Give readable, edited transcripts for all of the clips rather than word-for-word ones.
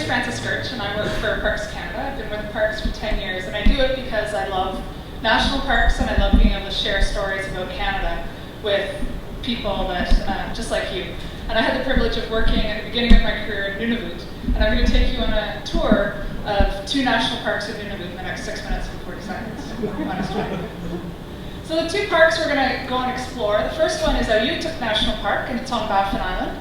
Frances Gertsch, and I work for Parks Canada. I've been with Parks for 10 years, and I do it because I love national parks and I love being able to share stories about Canada with people that, just like you. And I had the privilege of working at the beginning of my career in Nunavut, and I'm going to take you on a tour of 2 national parks in Nunavut in the next 6 minutes and 40 seconds. So the 2 parks we're going to go and explore. The first one is Auyutuk National Park, and it's on Baffin Island.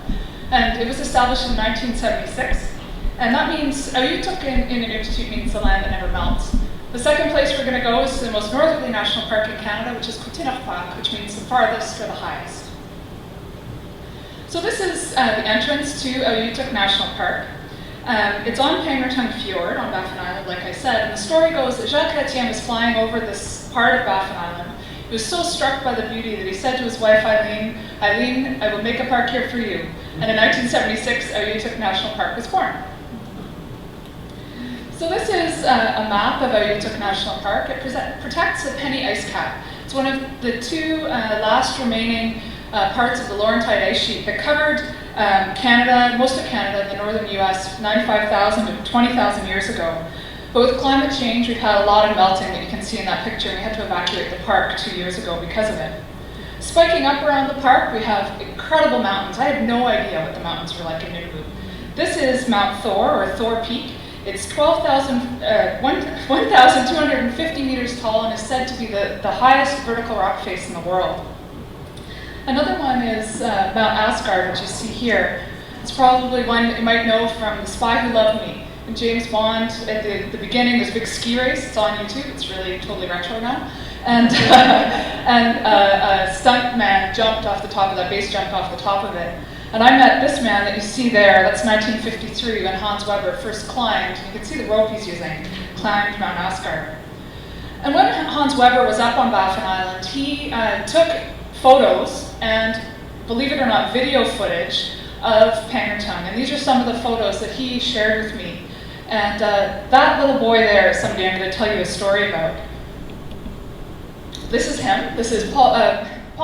And it was established in 1976. And that means, Auyutuk in Inuktitut means the land that never melts. The second place we're going to go is the most northerly national park in Canada, which is Kucha, which means the farthest or the highest. So this is the entrance to Auyutuk National Park. It's on Pengertung Fjord on Baffin Island, like I said, and the story goes that Jacques Chrétien was flying over this part of Baffin Island. He was so struck by the beauty that he said to his wife Eileen, "Eileen, I will make a park here for you." And in 1976, Auyutuk National Park was born. So this is a map of Auyutuk National Park. It protects the Penny Ice Cap. It's one of the 2 last remaining parts of the Laurentide ice sheet that covered Canada, most of Canada, the northern US, 95,000 to 20,000 years ago. But with climate change, we've had a lot of melting that you can see in that picture, and we had to evacuate the park 2 years ago because of it. Spiking up around the park, we have incredible mountains. I had no idea what the mountains were like in Nunavut. This is Mount Thor, or Thor Peak. It's 1,250 meters tall and is said to be the highest vertical rock face in the world. Another one is Mount Asgard, which you see here. It's probably one that you might know from The Spy Who Loved Me. And James Bond, at the beginning, there's a big ski race. It's on YouTube. It's really totally retro now. And a stunt man jumped off the top of that, base jumped off the top of it. And I met this man that you see there. That's 1953 when Hans Weber first climbed. You can see the rope he's using, climbed Mount Asgard. And when Hans Weber was up on Baffin Island, he took photos and, believe it or not, video footage of Pengertung. And these are some of the photos that he shared with me. And that little boy there is somebody I'm going to tell you a story about. This is him. This is Paul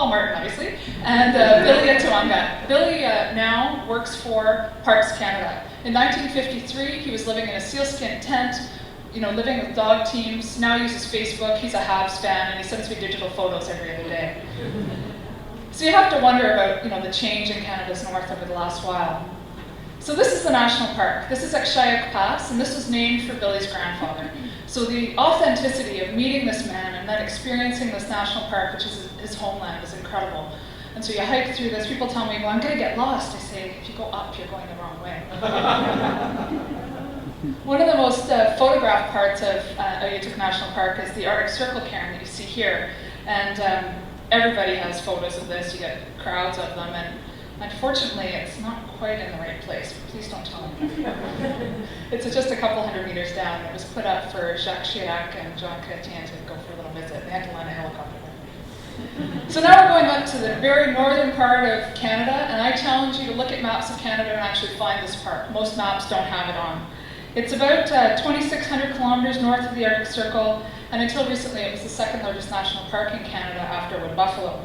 Martin, obviously, and Billy Atuanga. Billy now works for Parks Canada. In 1953, he was living in a sealskin tent, living with dog teams. Now he uses Facebook. He's a Habs fan, and he sends me digital photos every other day. So you have to wonder about, the change in Canada's north over the last while. So this is the national park. This is Akshayuk Pass, and this was named for Billy's grandfather. So the authenticity of meeting this man and then experiencing this national park, which is his homeland, is incredible. And so you hike through this. People tell me, well, I'm going to get lost. I say, if you go up, you're going the wrong way. One of the most photographed parts of Auyutuk National Park is the Arctic Circle cairn that you see here. And everybody has photos of this. You get crowds of them. And unfortunately, it's not quite in the right place. Please don't tell me. It's just a couple hundred meters down. It was put up for Jacques Chirac and Jean Chrétien to go for a little visit. They had to land a helicopter there. So now we're going up to the very northern part of Canada, and I challenge you to look at maps of Canada and actually find this park. Most maps don't have it on. It's about 2,600 kilometers north of the Arctic Circle, and until recently it was the 2nd largest national park in Canada after Wood Buffalo.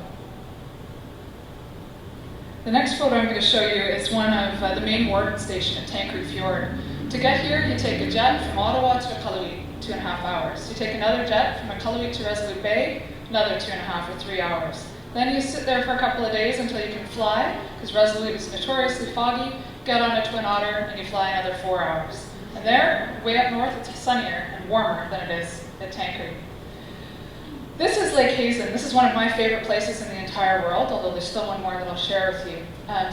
The next photo I'm going to show you is one of the main warden station at Tancred Fjord. To get here, you take a jet from Ottawa to Iqaluit, 2.5 hours. You take another jet from Iqaluit to Resolute Bay, another 2.5 or 3 hours. Then you sit there for a couple of days until you can fly, because Resolute is notoriously foggy, get on a Twin Otter, and you fly another 4 hours. And there, way up north, it's sunnier and warmer than it is at Tancred. This is Lake Hazen. This is one of my favorite places in the entire world, although there's still one more that I'll share with you.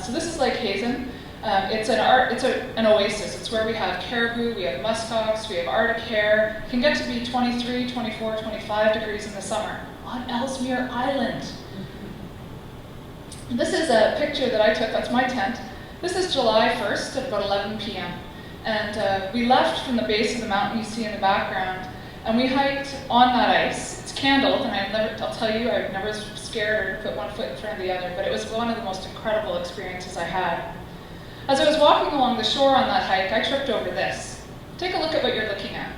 So this is Lake Hazen. It's an oasis. It's where we have caribou, we have muskox, we have Arctic hare. It can get to be 23, 24, 25 degrees in the summer on Ellesmere Island. This is a picture that I took. That's my tent. This is July 1st at about 11 p.m. And we left from the base of the mountain you see in the background, and we hiked on that ice. It's candled, and I'll tell you, I've never scared or put one foot in front of the other, but it was one of the most incredible experiences I had. As I was walking along the shore on that hike, I tripped over this. Take a look at what you're looking at.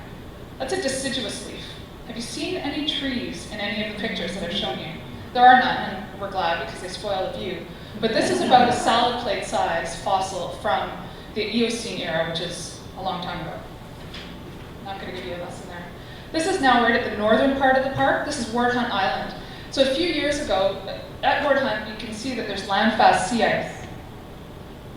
That's a deciduous leaf. Have you seen any trees in any of the pictures that I've shown you? There are none, and we're glad because they spoil the view. But this is about a salad plate size fossil from the Eocene era, which is a long time ago. Not going to give you a lesson there. This is now right at the northern part of the park. This is Ward Hunt Island. So a few years ago, at Ward Hunt, you can see that there's landfast sea ice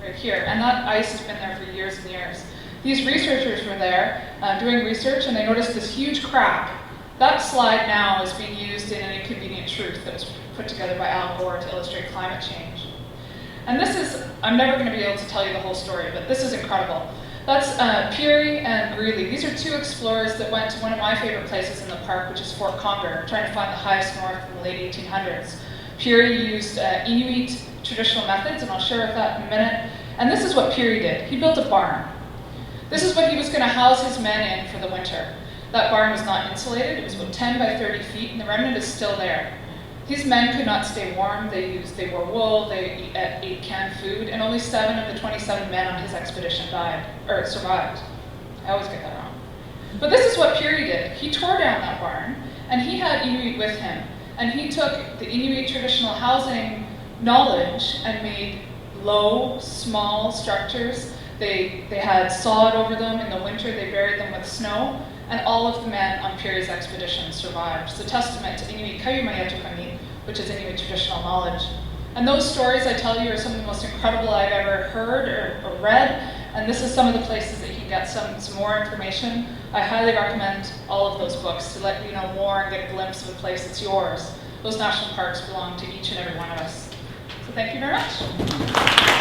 right here, and that ice has been there for years and years. These researchers were there doing research, and they noticed this huge crack. That slide now is being used in An Inconvenient Truth that was put together by Al Gore to illustrate climate change. And this is, I'm never going to be able to tell you the whole story, but this is incredible. That's Peary and Greeley. These are two explorers that went to one of my favorite places in the park, which is Fort Conger, trying to find the highest north in the late 1800s. Peary used Inuit traditional methods, and I'll share with that in a minute. And this is what Peary did. He built a barn. This is what he was going to house his men in for the winter. That barn was not insulated. It was about 10 by 30 feet, and the remnant is still there. These men could not stay warm. They wore wool, they ate canned food, and only 7 of the 27 men on his expedition survived. I always get that wrong. But this is what Peary did. He tore down that barn, and he had Inuit with him. And he took the Inuit traditional housing knowledge and made low, small structures. They had sod over them. In the winter, they buried them with snow. And all of the men on Peary's expedition survived. It's a testament to Inuit Kayumayatukamit, which is Inuit traditional knowledge. And those stories I tell you are some of the most incredible I've ever heard or read. And this is some of the places that you can get some more information. I highly recommend all of those books to let you know more and get a glimpse of a place that's yours. Those national parks belong to each and every one of us. So thank you very much.